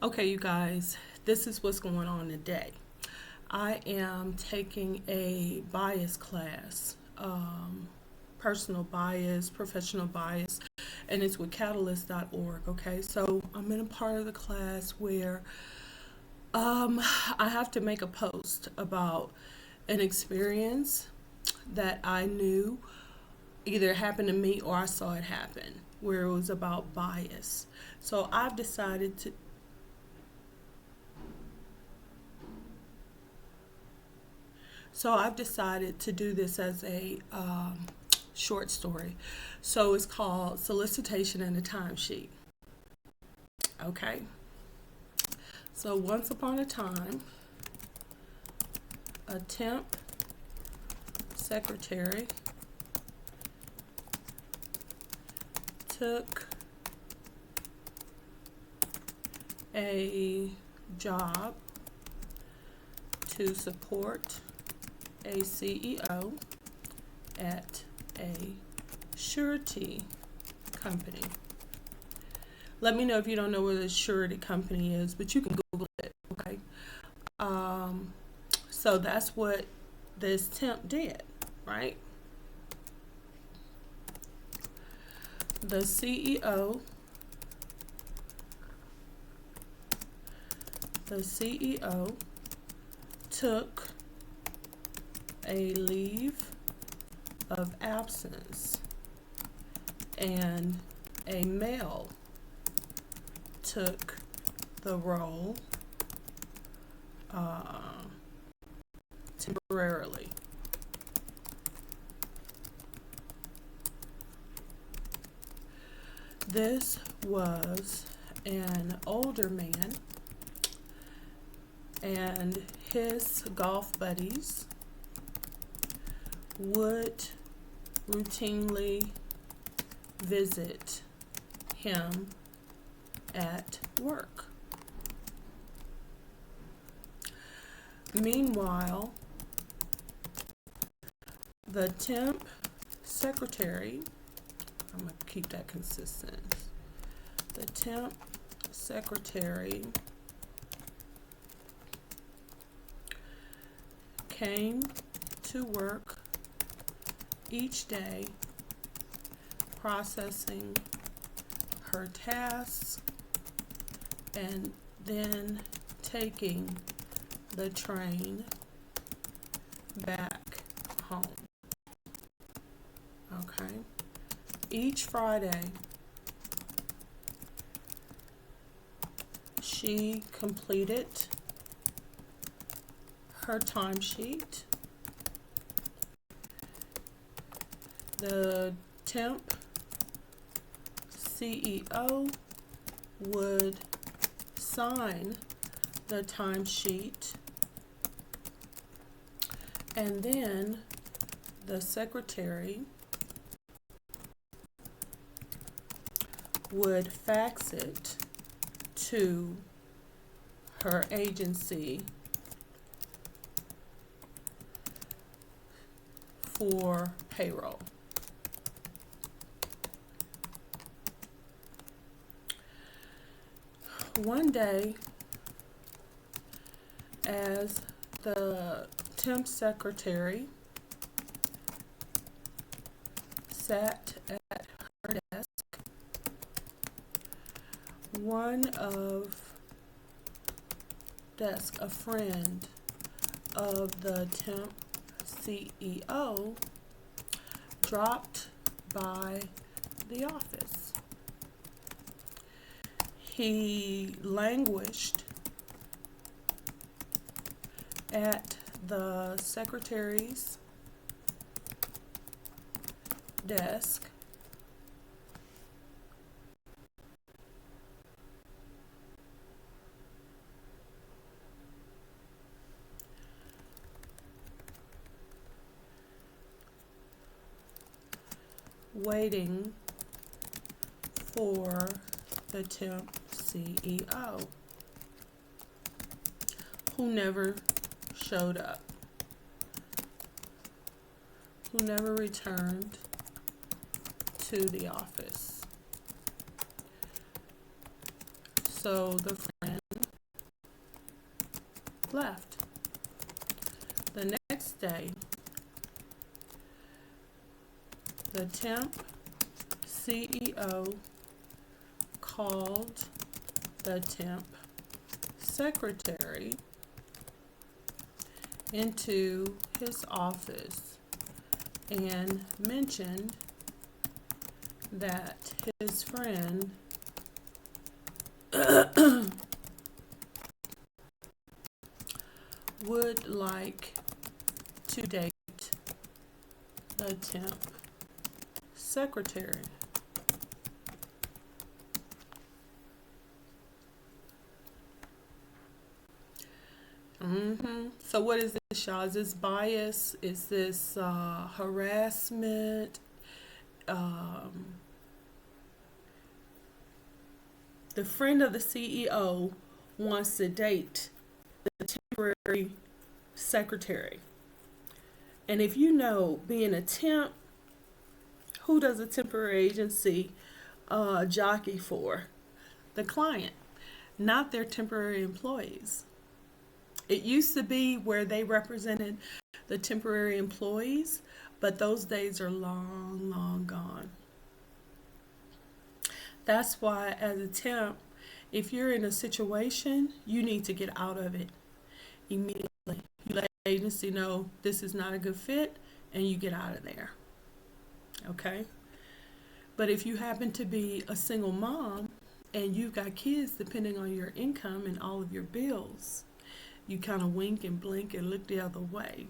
Okay, you guys, this is what's going on today. I am taking a bias class, personal bias, professional bias, and it's with catalyst.org. Okay, so I'm in a part of the class where I have to make a post about an experience that I knew either happened to me or I saw it happen, where it was about bias. So I've decided to do this as a short story. So it's called Solicitation and a Timesheet. Okay. So once upon a time, a temp secretary took a job to support a CEO at a surety company. Let me know if you don't know what a surety company is, but you can Google it, okay? So that's what this temp did, right? The CEO, took a leave of absence, and a male took the role temporarily. This was an older man, and his golf buddies would routinely visit him at work. Meanwhile, the temp secretary, I'm going to keep that consistent. The temp secretary came to work each day, processing her tasks and then taking the train back home. Okay. Each Friday, she completed her timesheet. The temp CEO would sign the timesheet, and then the secretary would fax it to her agency for payroll. One day, as the temp secretary sat at her desk, a friend of the temp CEO dropped by the office. He languished at the secretary's desk waiting for the temp CEO, who never showed up, who never returned to the office. So the friend left. The next day, the temp CEO called the temp secretary into his office and mentioned that his friend would like to date the temp secretary. So what is this, y'all? Is this bias? Is this harassment? The friend of the CEO wants to date the temporary secretary. And if you know, being a temp, who does a temporary agency jockey for? The client, not their temporary employees. It used to be where they represented the temporary employees, but those days are long, long gone. That's why, as a temp, if you're in a situation, you need to get out of it immediately. You let the agency know this is not a good fit, and you get out of there. Okay? But if you happen to be a single mom and you've got kids depending on your income and all of your bills, you kind of wink and blink and look the other way.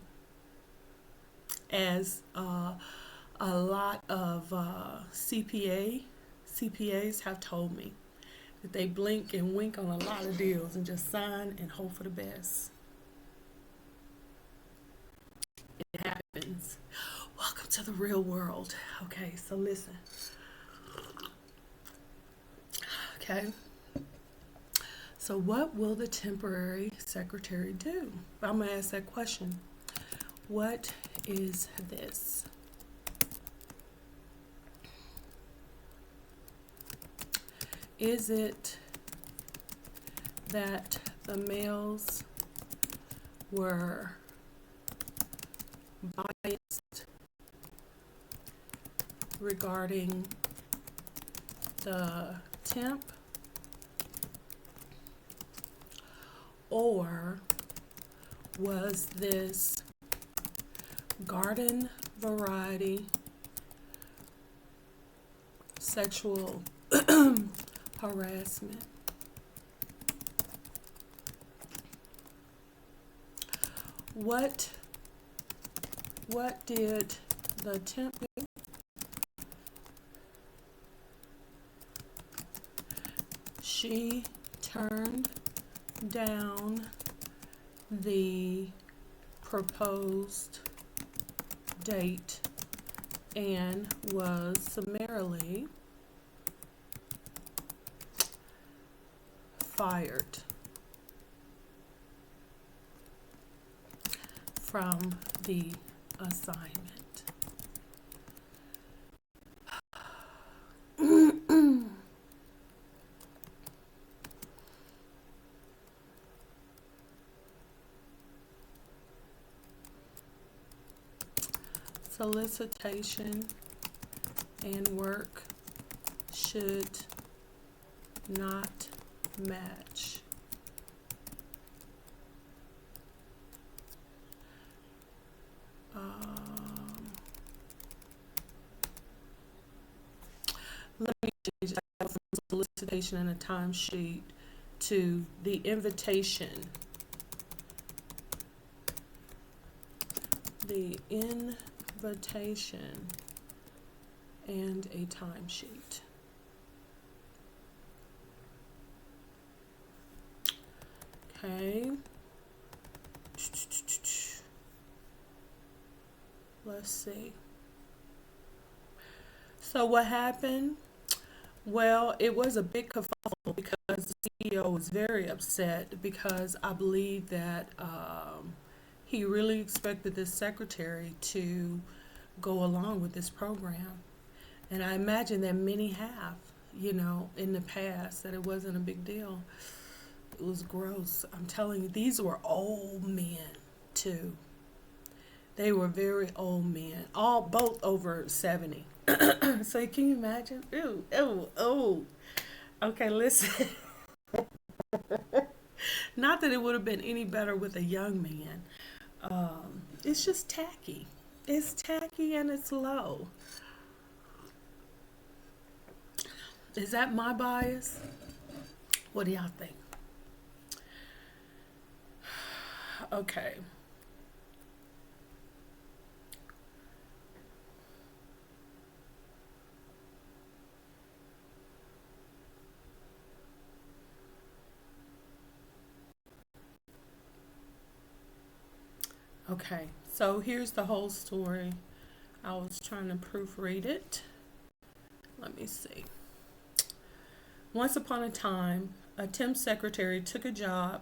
As a lot of CPAs have told me that they blink and wink on a lot of deals and just sign and hope for the best. It happens. Welcome to the real world. Okay, so listen. Okay. So what will the temporary secretary do? I'm going to ask that question. What is this? Is it that the males were biased regarding the temp? Or was this garden variety sexual harassment? What did the temp do? She turned down the proposed date and was summarily fired from the assignment. Solicitation and work should not match. Let me change that from solicitation and a timesheet to the invitation. The invitation and a timesheet. Okay. Let's see. So what happened? Well, it was a big kerfuffle because the CEO was very upset because I believe that he really expected this secretary to go along with this program. And I imagine that many have, in the past, that it wasn't a big deal. It was gross. I'm telling you, these were old men too. They were very old men, all both over 70. So can you imagine? Ew, ew, ew. Okay, listen. Not that it would have been any better with a young man. It's just tacky. It's tacky and it's low. Is that my bias? What do y'all think? Okay. Okay, so here's the whole story. I was trying to proofread it. Let me see. Once upon a time, a temp secretary took a job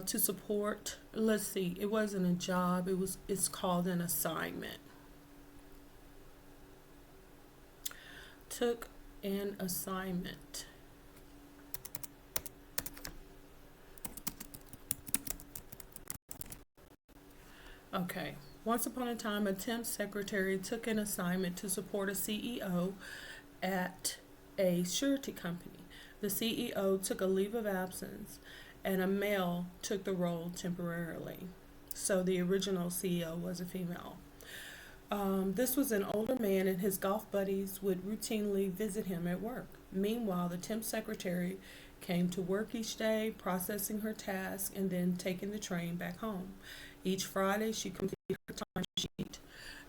to support. Let's see. It wasn't a job. It's called an assignment. Took an assignment. Okay. Once upon a time, a temp secretary took an assignment to support a CEO at a surety company. The CEO took a leave of absence, and a male took the role temporarily. So the original CEO was a female. This was an older man, and his golf buddies would routinely visit him at work. Meanwhile, the temp secretary came to work each day, processing her task, and then taking the train back home. Each Friday, she completed her timesheet.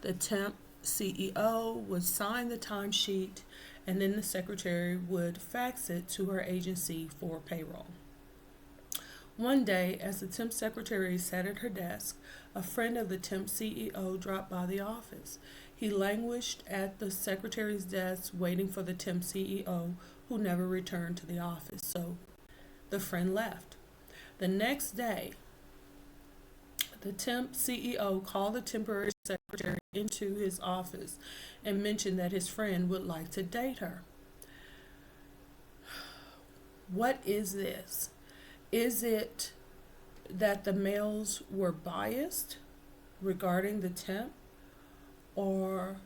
The temp CEO would sign the timesheet, and then the secretary would fax it to her agency for payroll. One day, as the temp secretary sat at her desk, a friend of the temp CEO dropped by the office. He languished at the secretary's desk, waiting for the temp CEO, who never returned to the office, so the friend left. The next day, the temp CEO called the temporary secretary into his office and mentioned that his friend would like to date her. What is this? Is it that the males were biased regarding the temp, or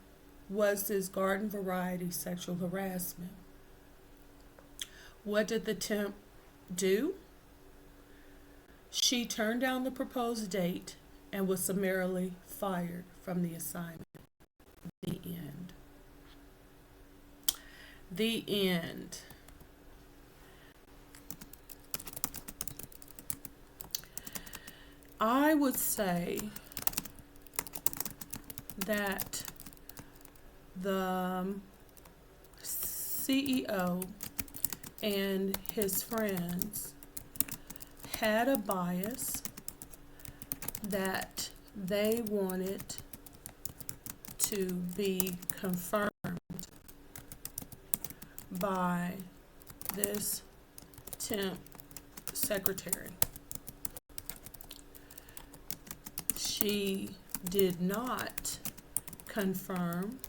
was this garden variety sexual harassment? What did the temp do? She turned down the proposed date and was summarily fired from the assignment. The end. The end. I would say that the CEO and his friends had a bias that they wanted to be confirmed by this temp secretary. She did not confirm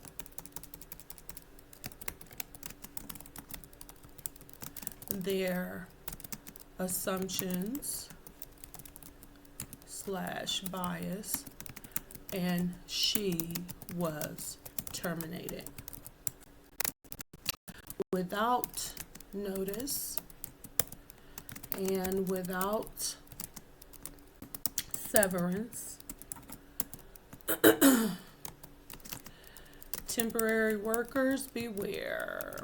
their assumptions / bias, and she was terminated without notice and without severance. Temporary workers, beware.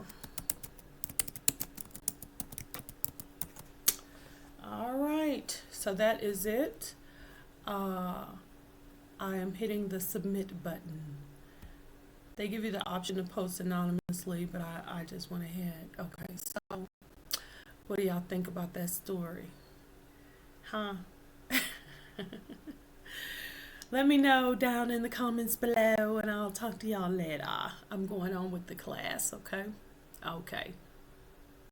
All right, so that is it. I am hitting the submit button. They give you the option to post anonymously, but I just went ahead. Okay, so what do y'all think about that story? Huh? Let me know down in the comments below, and I'll talk to y'all later. I'm going on with the class, okay? Okay.